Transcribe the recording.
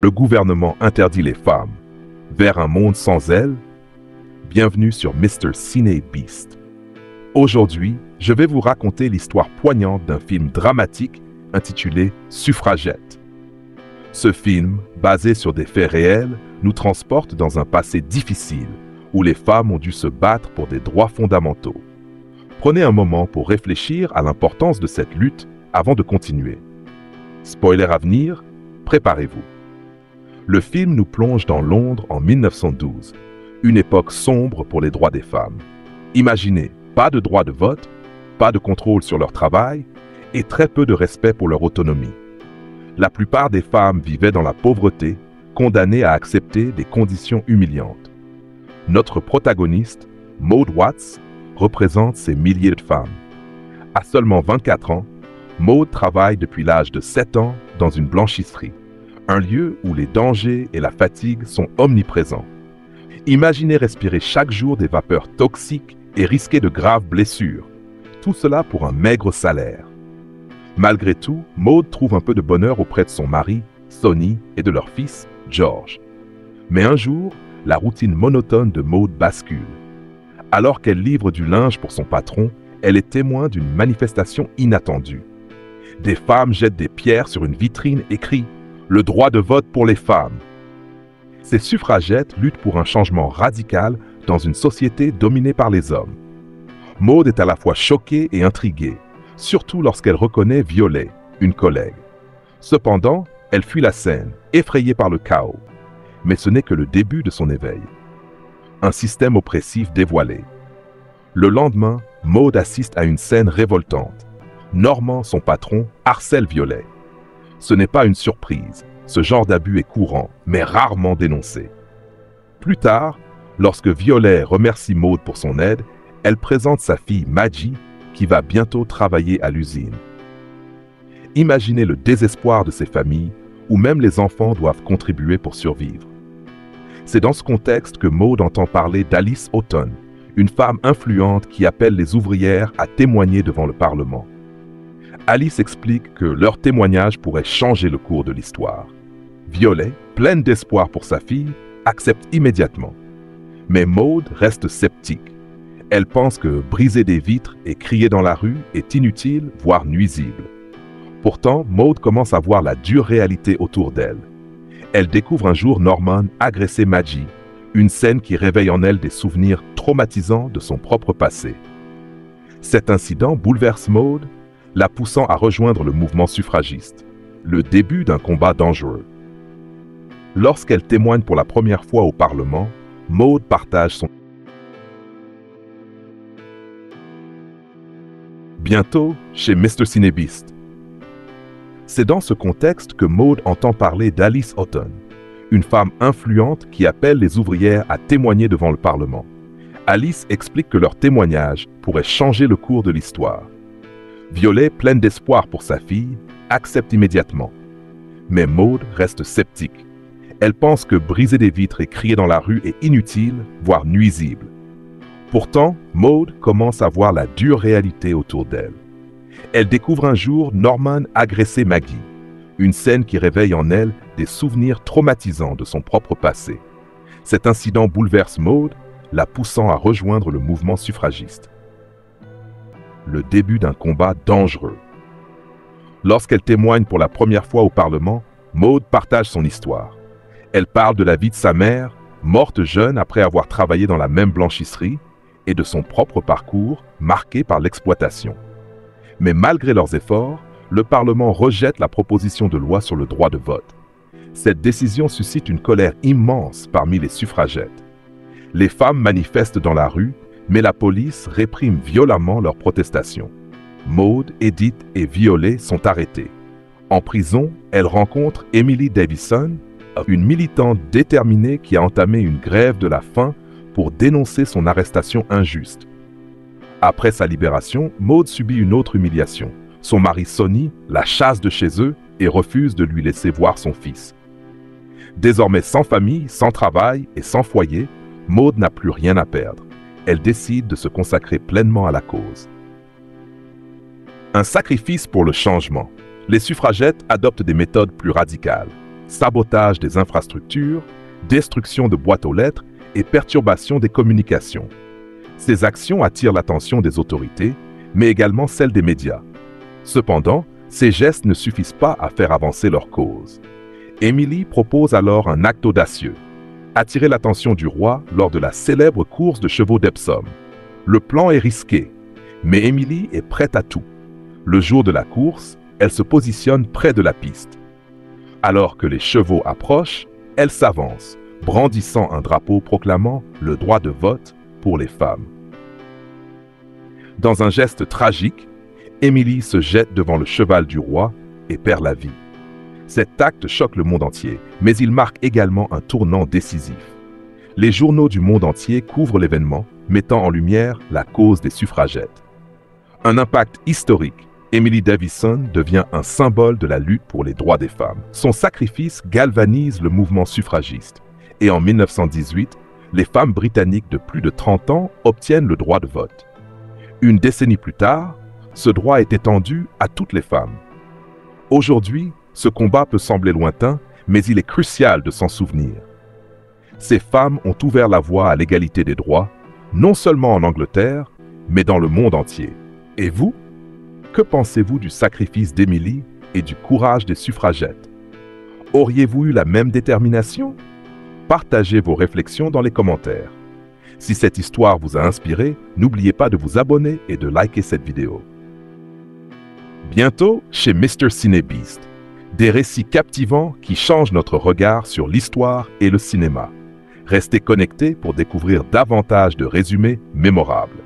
Le gouvernement interdit les femmes. Vers un monde sans elles? Bienvenue sur Mr. Cine Beast. Aujourd'hui, je vais vous raconter l'histoire poignante d'un film dramatique intitulé Suffragette. Ce film, basé sur des faits réels, nous transporte dans un passé difficile où les femmes ont dû se battre pour des droits fondamentaux. Prenez un moment pour réfléchir à l'importance de cette lutte avant de continuer. Spoiler à venir, préparez-vous. Le film nous plonge dans Londres en 1912, une époque sombre pour les droits des femmes. Imaginez, pas de droit de vote, pas de contrôle sur leur travail et très peu de respect pour leur autonomie. La plupart des femmes vivaient dans la pauvreté, condamnées à accepter des conditions humiliantes. Notre protagoniste, Maud Watts, représente ces milliers de femmes. À seulement 24 ans, Maud travaille depuis l'âge de 7 ans dans une blanchisserie, un lieu où les dangers et la fatigue sont omniprésents. Imaginez respirer chaque jour des vapeurs toxiques et risquer de graves blessures. Tout cela pour un maigre salaire. Malgré tout, Maud trouve un peu de bonheur auprès de son mari, Sonny, et de leur fils, George. Mais un jour, la routine monotone de Maud bascule. Alors qu'elle livre du linge pour son patron, elle est témoin d'une manifestation inattendue. Des femmes jettent des pierres sur une vitrine et crient « Le droit de vote pour les femmes ». Ces suffragettes luttent pour un changement radical dans une société dominée par les hommes. Maud est à la fois choquée et intriguée, surtout lorsqu'elle reconnaît Violet, une collègue. Cependant, elle fuit la scène, effrayée par le chaos. Mais ce n'est que le début de son éveil. Un système oppressif dévoilé. Le lendemain, Maud assiste à une scène révoltante. Normand, son patron, harcèle Violet. Ce n'est pas une surprise, ce genre d'abus est courant, mais rarement dénoncé. Plus tard, lorsque Violet remercie Maud pour son aide, elle présente sa fille Maggie, qui va bientôt travailler à l'usine. Imaginez le désespoir de ces familles, où même les enfants doivent contribuer pour survivre. C'est dans ce contexte que Maud entend parler d'Alice Houghton, une femme influente qui appelle les ouvrières à témoigner devant le Parlement. Alice explique que leur témoignage pourrait changer le cours de l'histoire. Violet, pleine d'espoir pour sa fille, accepte immédiatement. Mais Maud reste sceptique. Elle pense que briser des vitres et crier dans la rue est inutile, voire nuisible. Pourtant, Maud commence à voir la dure réalité autour d'elle. Elle découvre un jour Norman agresser Maggie, une scène qui réveille en elle des souvenirs traumatisants de son propre passé. Cet incident bouleverse Maud, la poussant à rejoindre le mouvement suffragiste, le début d'un combat dangereux. Lorsqu'elle témoigne pour la première fois au Parlement, Maud partage son... Bientôt chez Mr. Cine Beast. C'est dans ce contexte que Maud entend parler d'Alice Houghton, une femme influente qui appelle les ouvrières à témoigner devant le Parlement. Alice explique que leur témoignage pourrait changer le cours de l'histoire. Violet, pleine d'espoir pour sa fille, accepte immédiatement. Mais Maud reste sceptique. Elle pense que briser des vitres et crier dans la rue est inutile, voire nuisible. Pourtant, Maud commence à voir la dure réalité autour d'elle. Elle découvre un jour Norman agresser Maggie, une scène qui réveille en elle des souvenirs traumatisants de son propre passé. Cet incident bouleverse Maud, la poussant à rejoindre le mouvement suffragiste. Le début d'un combat dangereux. Lorsqu'elle témoigne pour la première fois au Parlement, Maud partage son histoire. Elle parle de la vie de sa mère, morte jeune après avoir travaillé dans la même blanchisserie, et de son propre parcours marqué par l'exploitation. Mais malgré leurs efforts, le Parlement rejette la proposition de loi sur le droit de vote. Cette décision suscite une colère immense parmi les suffragettes. Les femmes manifestent dans la rue, mais la police réprime violemment leurs protestations. Maud, Edith et Violet sont arrêtées. En prison, elles rencontrent Emily Davison, une militante déterminée qui a entamé une grève de la faim pour dénoncer son arrestation injuste. Après sa libération, Maud subit une autre humiliation. Son mari Sonny la chasse de chez eux et refuse de lui laisser voir son fils. Désormais sans famille, sans travail et sans foyer, Maud n'a plus rien à perdre. Elle décide de se consacrer pleinement à la cause. Un sacrifice pour le changement. Les suffragettes adoptent des méthodes plus radicales. sabotage des infrastructures, destruction de boîtes aux lettres et perturbation des communications. Ces actions attirent l'attention des autorités, mais également celle des médias. Cependant, ces gestes ne suffisent pas à faire avancer leur cause. Emily propose alors un acte audacieux: attirer l'attention du roi lors de la célèbre course de chevaux d'Epsom. Le plan est risqué, mais Emily est prête à tout. Le jour de la course, elle se positionne près de la piste. Alors que les chevaux approchent, elle s'avance, brandissant un drapeau proclamant le droit de vote pour les femmes. Dans un geste tragique, Emily se jette devant le cheval du roi et perd la vie. Cet acte choque le monde entier, mais il marque également un tournant décisif. Les journaux du monde entier couvrent l'événement, mettant en lumière la cause des suffragettes. Un impact historique, Emily Davison devient un symbole de la lutte pour les droits des femmes. Son sacrifice galvanise le mouvement suffragiste, et en 1918, les femmes britanniques de plus de 30 ans obtiennent le droit de vote. Une décennie plus tard, ce droit est étendu à toutes les femmes. Aujourd'hui, ce combat peut sembler lointain, mais il est crucial de s'en souvenir. Ces femmes ont ouvert la voie à l'égalité des droits, non seulement en Angleterre, mais dans le monde entier. Et vous? Que pensez-vous du sacrifice d'Emily et du courage des suffragettes? Auriez-vous eu la même détermination? Partagez vos réflexions dans les commentaires. Si cette histoire vous a inspiré, n'oubliez pas de vous abonner et de liker cette vidéo. Bientôt chez Mr. Ciné-Beast, des récits captivants qui changent notre regard sur l'histoire et le cinéma. Restez connectés pour découvrir davantage de résumés mémorables.